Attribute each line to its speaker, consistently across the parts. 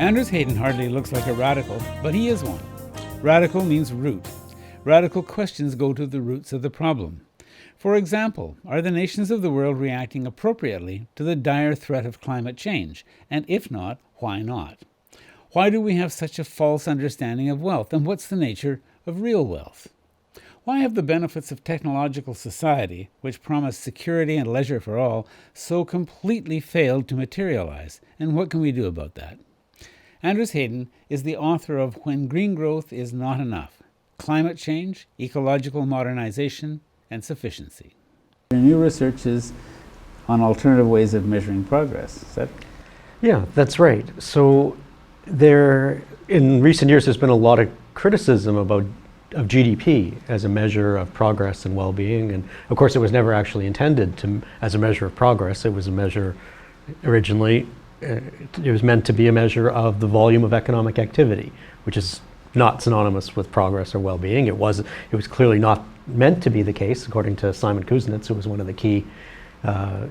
Speaker 1: Andrews Hayden hardly looks like a radical, but he is one. Radical means root. Radical questions go to the roots of the problem. For example, are the nations of the world reacting appropriately to the dire threat of climate change? And if not, why not? Why do we have such a false understanding of wealth? And what's the nature of real wealth? Why have the benefits of technological society, which promise security and leisure for all, so completely failed to materialize? And what can we do about that? Andrews Hayden is the author of When Green Growth is Not Enough: Climate Change, Ecological Modernization, and Sufficiency. Your new research is on alternative ways of measuring progress. Is that?
Speaker 2: Yeah, that's right. So in recent years, there's been a lot of criticism of GDP as a measure of progress and well-being. And of course, it was never actually intended as a measure of progress. It was a measure originally, it was meant to be a measure of the volume of economic activity, which is not synonymous with progress or well-being. It was clearly not meant to be the case, according to Simon Kuznets, who was one of the key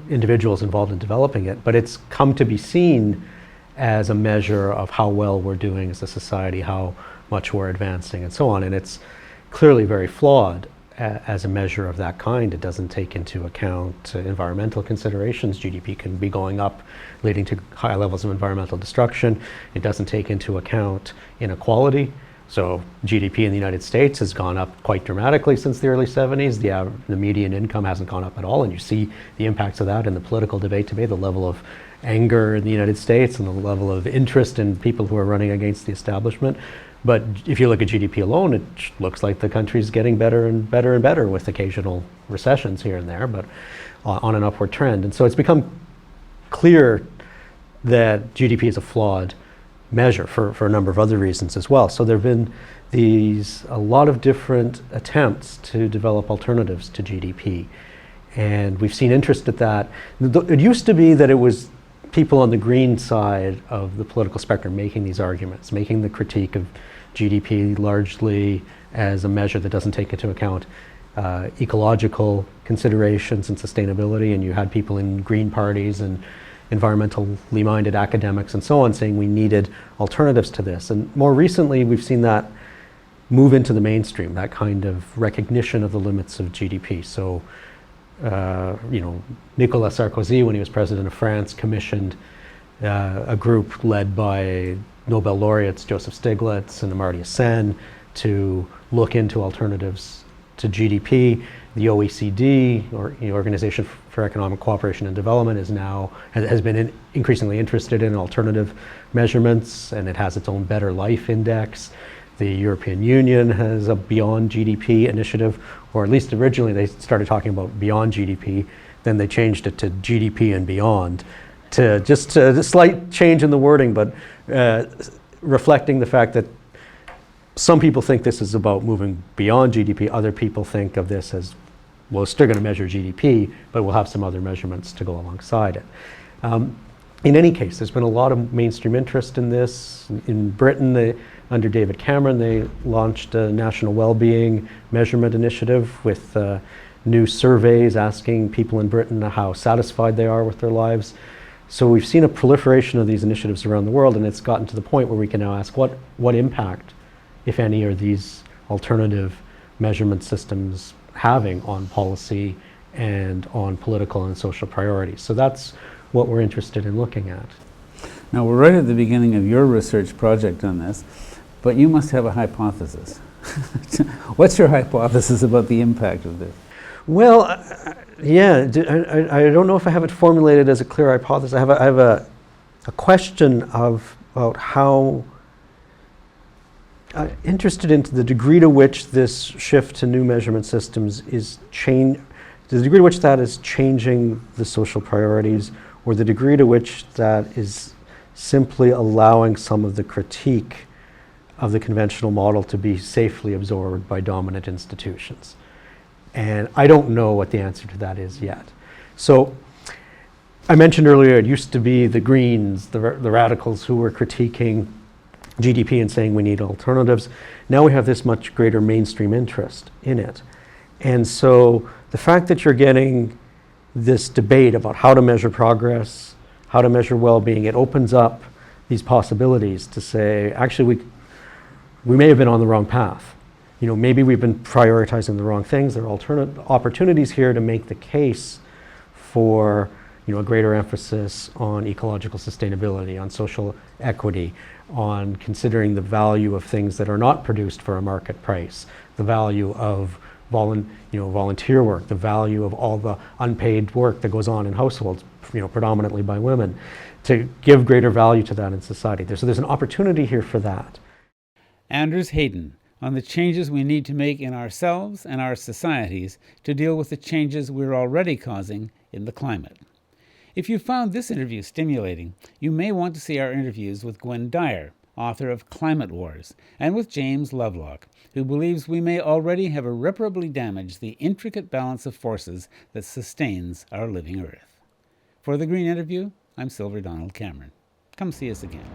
Speaker 2: individuals involved in developing it. But it's come to be seen as a measure of how well we're doing as a society, how much we're advancing, and so on. And it's clearly very flawed as a measure of that kind. It doesn't take into account environmental considerations. GDP can be going up, leading to high levels of environmental destruction. It doesn't take into account inequality. So GDP in the United States has gone up quite dramatically since the early 70s. The median income hasn't gone up at all, and you see the impacts of that in the political debate today, the level of anger in the United States and the level of interest in people who are running against the establishment. But if you look at GDP alone, it looks like the country's getting better and better and better, with occasional recessions here and there, but on an upward trend. And so it's become clear that GDP is a flawed measure for a number of other reasons as well. So there have been a lot of different attempts to develop alternatives to GDP. And we've seen interest at that. It used to be that it was people on the green side of the political spectrum making these arguments, making the critique of GDP largely as a measure that doesn't take into account ecological considerations and sustainability. And you had people in green parties and environmentally minded academics and so on saying we needed alternatives to this. And more recently, we've seen that move into the mainstream, that kind of recognition of the limits of GDP. So Nicolas Sarkozy, when he was president of France, commissioned a group led by Nobel laureates Joseph Stiglitz and Amartya Sen to look into alternatives to GDP. The OECD, or Organization for Economic Cooperation and Development, has been increasingly interested in alternative measurements, and it has its own Better Life Index. The European Union has a Beyond GDP initiative, or at least originally they started talking about Beyond GDP, then they changed it to GDP and Beyond, to just a slight change in the wording, but reflecting the fact that some people think this is about moving beyond GDP. Other people think of this as, well, it's still going to measure GDP, but we'll have some other measurements to go alongside it. In any case, there's been a lot of mainstream interest in this. In Britain, under David Cameron, they launched a national well-being measurement initiative with new surveys asking people in Britain how satisfied they are with their lives. So we've seen a proliferation of these initiatives around the world, and it's gotten to the point where we can now ask what impact, if any, are these alternative measurement systems having on policy and on political and social priorities. So that's what we're interested in looking at.
Speaker 1: Now, we're right at the beginning of your research project on this, but you must have a hypothesis. What's your hypothesis about the impact of this?
Speaker 2: Well, I don't know if I have it formulated as a clear hypothesis. I have a question about how interested in the degree to which this shift to new measurement systems the degree to which that is changing the social priorities, or the degree to which that is simply allowing some of the critique of the conventional model to be safely absorbed by dominant institutions. And I don't know what the answer to that is yet. So I mentioned earlier, it used to be the Greens, the radicals, who were critiquing GDP and saying we need alternatives. Now we have this much greater mainstream interest in it. And so the fact that you're getting this debate about how to measure progress, how to measure well-being, it opens up these possibilities to say, actually, we may have been on the wrong path. Maybe we've been prioritizing the wrong things. There are alternate opportunities here to make the case for a greater emphasis on ecological sustainability, on social equity, on considering the value of things that are not produced for a market price, the value of volunteer work, the value of all the unpaid work that goes on in households, predominantly by women, to give greater value to that in society. So there's an opportunity here for that.
Speaker 1: Anders Hayden on the changes we need to make in ourselves and our societies to deal with the changes we're already causing in the climate. If you found this interview stimulating, you may want to see our interviews with Gwen Dyer, author of Climate Wars, and with James Lovelock, who believes we may already have irreparably damaged the intricate balance of forces that sustains our living Earth. For The Green Interview, I'm Silver Donald Cameron. Come see us again.